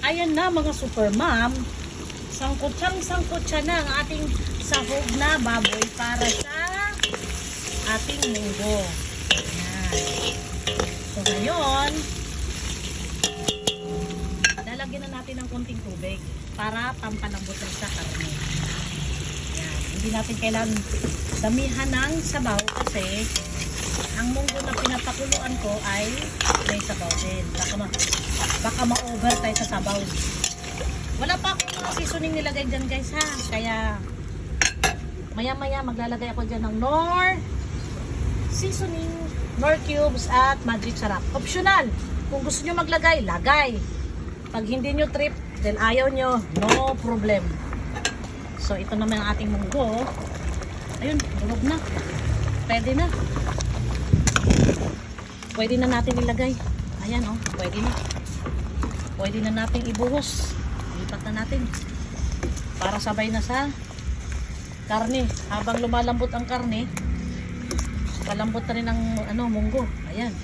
Ayan na mga super mom. Sangkot siya na ang ating sahog na baboy para sa ating munggo. Ayan. So ngayon, lalagyan na natin ng konting tubig para pampalambot rin sa karne. Ayan. Hindi natin kailangan damihan ng sabaw kasi ang munggo na pinapakuluan ko ay may sabaw din. Baka ma-over tayo sa sabaw. Wala pa akong mga seasoning nilagay dyan guys ha. Kaya maya maglalagay ako dyan ng Knorr seasoning, Knorr cubes at magic sarap. Optional. Kung gusto nyo maglagay, lagay. Pag hindi nyo trip, then ayaw nyo, no problem. So ito naman ang ating munggo. Ayun, durog na. Pwede na. Pwede na natin ilagay. Ayan oh, pwede na. Pwede na natin ibuhos. Lipat na natin. Para sabay na sa karne. Habang lumalambot ang karne, palambot na rin ang munggo. Ayan.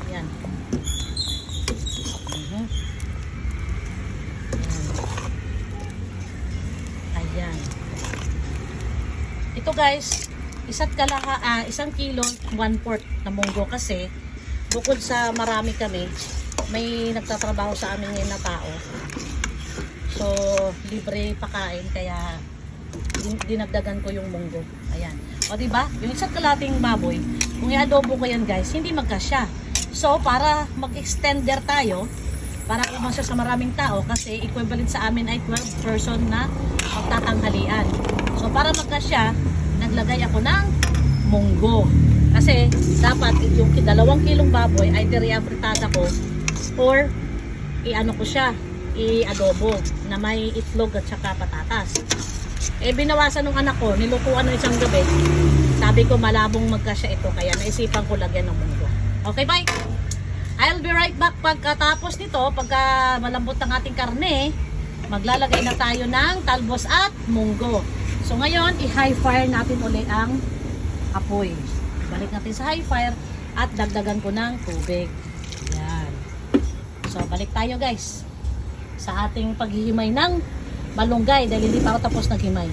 Ayan. Ayan. Ito guys, isang kilo, 1/4 na munggo kasi bukod sa marami kami, may nagtatrabaho sa amin ngayon na tao. So, libre pakain kaya dinagdagan ko yung munggo. Ayan. O diba? Yung isang kalating baboy, kung i-adobo ko yan guys, hindi magkasya. So, para mag-extender tayo, para kumasya sa maraming tao kasi equivalent sa amin ay 12 person na magtatanghalian. So, para magkasya, naglagay ako ng munggo. Kasi, dapat yung 2 kilong baboy ay i-apritada ko or i-ano ko siya, i-adobo na may itlog at saka patatas. Eh binawasan ng anak ko, nilutuan ng isang gabi. Sabi ko malabong magkasya ito kaya naisipan ko lagyan ng munggo. Okay, bye! I'll be right back pagkatapos nito, pagka malambot ang ating karne, maglalagay na tayo ng talbos at munggo. So ngayon, i-high fire natin ulit ang apoy. Balik natin sa high fire at dagdagan ko ng tubig. Yan. So balik tayo guys sa ating paghihimay ng malunggay dahil hindi pa ako tapos naghimay.